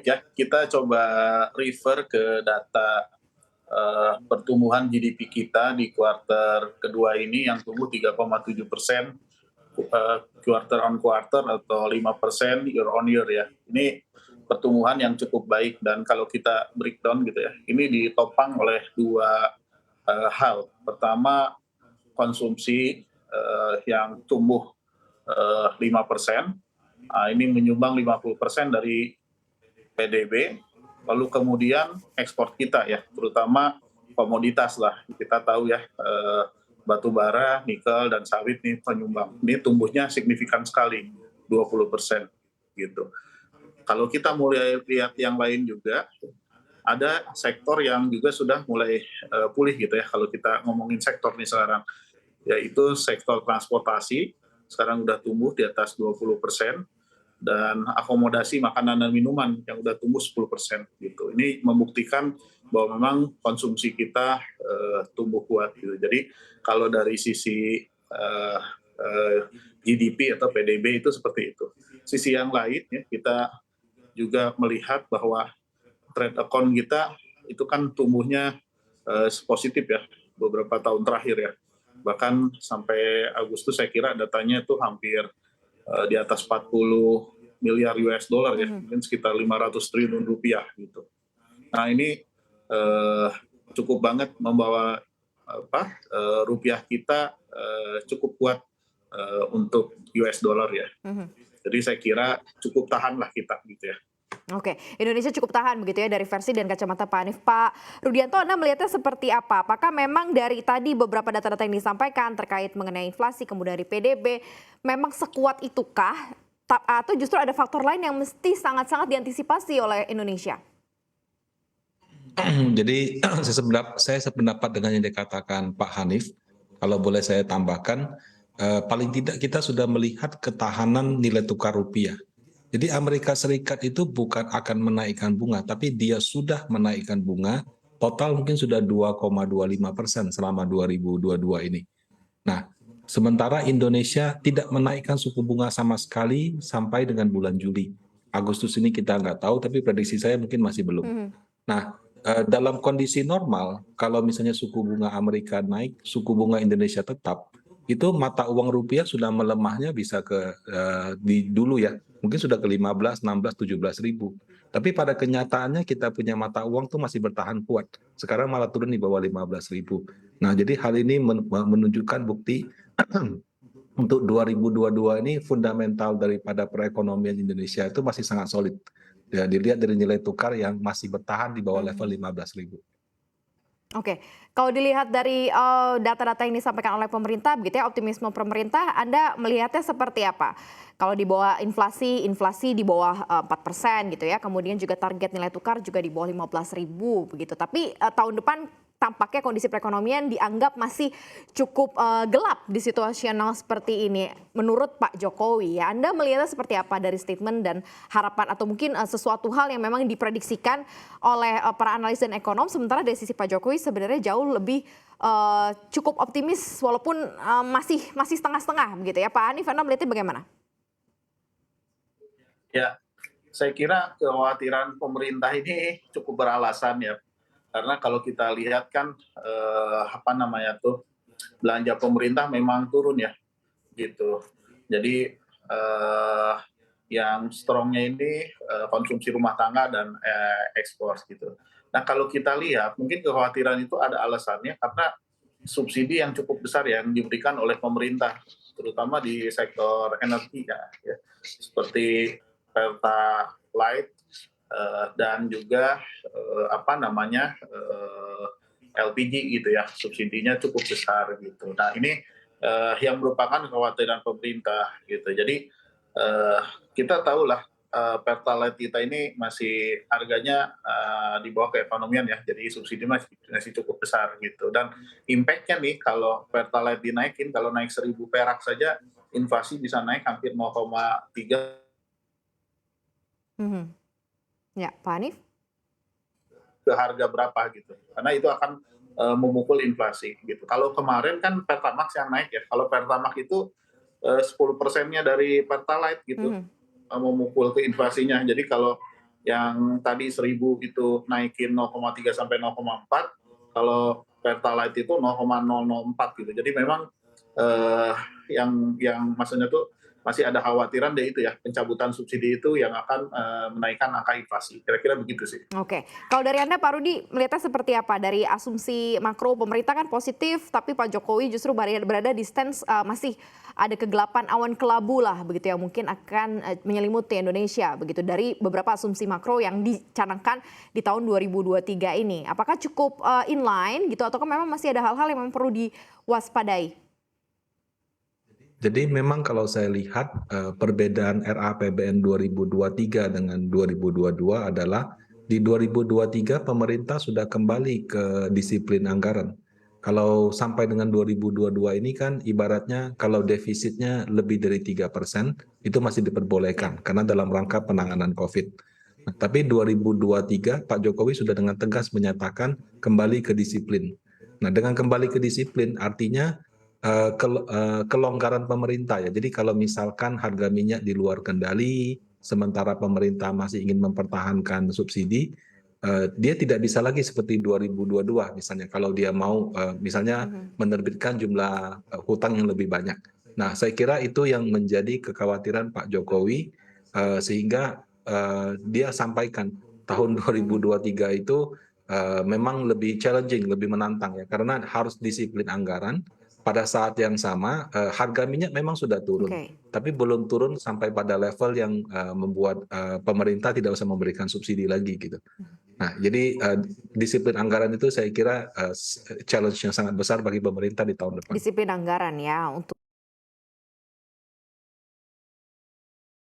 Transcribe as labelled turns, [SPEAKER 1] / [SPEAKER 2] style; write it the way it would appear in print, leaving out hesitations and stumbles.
[SPEAKER 1] baik ya, kita coba refer ke data pertumbuhan GDP kita di kuartal kedua ini yang tumbuh 3,7%, quarter on quarter atau 5% year on year ya. Ini pertumbuhan yang cukup baik dan kalau kita breakdown gitu ya, ini ditopang oleh dua hal. Pertama, konsumsi yang tumbuh 5%, ini menyumbang 50% dari PDB. Lalu kemudian ekspor kita ya, terutama komoditas lah. Kita tahu ya, batu bara, nikel, dan sawit nih penyumbang. Ini tumbuhnya signifikan sekali, 20% gitu. Kalau kita mulai lihat yang lain juga, ada sektor yang juga sudah mulai pulih gitu ya, kalau kita ngomongin sektor nih sekarang, yaitu sektor transportasi, sekarang udah tumbuh di atas 20%, dan akomodasi makanan dan minuman yang udah tumbuh 10% gitu. Ini membuktikan bahwa memang konsumsi kita tumbuh kuat gitu. Jadi kalau dari sisi GDP atau PDB itu seperti itu. Sisi yang lain ya, kita juga melihat bahwa trade account kita itu kan tumbuhnya positif ya beberapa tahun terakhir ya. Bahkan sampai Agustus saya kira datanya itu hampir di atas 40 miliar US dollar ya, mungkin sekitar 500 triliun rupiah gitu. Nah ini cukup banget membawa rupiah kita cukup kuat untuk US dollar ya. Jadi saya kira cukup tahan lah kita gitu ya.
[SPEAKER 2] Oke, Indonesia cukup tahan begitu ya dari versi dan kacamata Pak Hanif. Pak Rudianto, Anda melihatnya seperti apa? Apakah memang dari tadi beberapa data-data yang disampaikan terkait mengenai inflasi, kemudian dari PDB, memang sekuat itukah? Atau justru ada faktor lain yang mesti sangat-sangat diantisipasi oleh Indonesia?
[SPEAKER 3] Jadi saya sependapat dengan yang dikatakan Pak Hanif. Kalau boleh saya tambahkan, paling tidak kita sudah melihat ketahanan nilai tukar rupiah. Jadi Amerika Serikat itu bukan akan menaikkan bunga, tapi dia sudah menaikkan bunga, total mungkin sudah 2,25% selama 2022 ini. Nah, sementara Indonesia tidak menaikkan suku bunga sama sekali sampai dengan bulan Juli. Agustus ini kita nggak tahu, tapi prediksi saya mungkin masih belum. Nah, dalam kondisi normal, kalau misalnya suku bunga Amerika naik, suku bunga Indonesia tetap, itu mata uang rupiah sudah melemahnya bisa ke di dulu ya, mungkin sudah ke 15, 16, 17 ribu. Tapi pada kenyataannya kita punya mata uang tuh masih bertahan kuat. Sekarang malah turun di bawah 15 ribu. Nah, jadi hal ini menunjukkan bukti untuk 2022 ini fundamental daripada perekonomian Indonesia itu masih sangat solid. Ya, dilihat dari nilai tukar yang masih bertahan di bawah level 15 ribu.
[SPEAKER 2] Oke, kalau dilihat dari data-data yang disampaikan oleh pemerintah, begitu ya, optimisme pemerintah, Anda melihatnya seperti apa? Kalau di bawah inflasi di bawah 4% gitu ya, kemudian juga target nilai tukar juga di bawah 15.000 begitu. Tapi tahun depan tampaknya kondisi perekonomian dianggap masih cukup gelap di situasional seperti ini. Menurut Pak Jokowi, ya, Anda melihatnya seperti apa dari statement dan harapan atau mungkin sesuatu hal yang memang diprediksikan oleh para analis dan ekonom, sementara dari sisi Pak Jokowi sebenarnya jauh lebih cukup optimis walaupun masih setengah-setengah begitu ya. Pak Hanif, Anda melihatnya bagaimana?
[SPEAKER 1] Ya, saya kira kekhawatiran pemerintah ini cukup beralasan ya. Karena kalau kita lihat kan belanja pemerintah memang turun ya gitu. Jadi yang strongnya ini konsumsi rumah tangga dan ekspor gitu. Nah kalau kita lihat mungkin kekhawatiran itu ada alasannya karena subsidi yang cukup besar yang diberikan oleh pemerintah, terutama di sektor energi ya. Seperti Pertalite dan juga LPG gitu ya, subsidinya cukup besar gitu. Nah ini yang merupakan kekhawatiran pemerintah gitu. Jadi kita tahulah Pertalite kita ini masih harganya di bawah keekonomian ya, jadi subsidi masih cukup besar gitu. Dan impact-nya nih kalau Pertalite dinaikin, kalau naik 1.000 perak saja, inflasi bisa naik hampir 0,3.
[SPEAKER 2] Ya, Pak Hanif?
[SPEAKER 1] Ke harga berapa gitu, karena itu akan memukul inflasi gitu. Kalau kemarin kan Pertamax yang naik ya, kalau Pertamax itu 10%-nya dari Pertalite gitu, memukul ke inflasinya. Jadi kalau yang tadi 1.000 itu naikin 0,3 sampai 0,4, kalau Pertalite itu 0,004 gitu. Jadi memang yang maksudnya tuh masih ada khawatiran deh itu ya, pencabutan subsidi itu yang akan menaikkan angka inflasi. Kira-kira begitu sih.
[SPEAKER 2] Oke, kalau dari Anda Pak Rudi melihatnya seperti apa? Dari asumsi makro pemerintah kan positif, tapi Pak Jokowi justru berada di stance masih ada kegelapan awan kelabu lah begitu yang mungkin akan menyelimuti Indonesia begitu dari beberapa asumsi makro yang dicanangkan di tahun 2023 ini. Apakah cukup inline gitu ataukah memang masih ada hal-hal yang memang perlu diwaspadai?
[SPEAKER 3] Jadi memang kalau saya lihat perbedaan RAPBN 2023 dengan 2022 adalah di 2023 pemerintah sudah kembali ke disiplin anggaran. Kalau sampai dengan 2022 ini kan ibaratnya kalau defisitnya lebih dari 3% itu masih diperbolehkan karena dalam rangka penanganan COVID. Nah, tapi 2023 Pak Jokowi sudah dengan tegas menyatakan kembali ke disiplin. Nah, dengan kembali ke disiplin artinya kelonggaran pemerintah ya. Jadi kalau misalkan harga minyak di luar kendali, sementara pemerintah masih ingin mempertahankan subsidi, dia tidak bisa lagi seperti 2022 misalnya. Kalau dia mau misalnya menerbitkan jumlah hutang yang lebih banyak. Nah, saya kira itu yang menjadi kekhawatiran Pak Jokowi sehingga dia sampaikan tahun 2023 itu memang lebih challenging, lebih menantang ya, karena harus disiplin anggaran. Pada saat yang sama harga minyak memang sudah turun, tapi belum turun sampai pada level yang membuat pemerintah tidak usah memberikan subsidi lagi gitu. Nah, jadi disiplin anggaran itu saya kira challenge yang sangat besar bagi pemerintah di tahun depan.
[SPEAKER 2] Disiplin anggaran ya untuk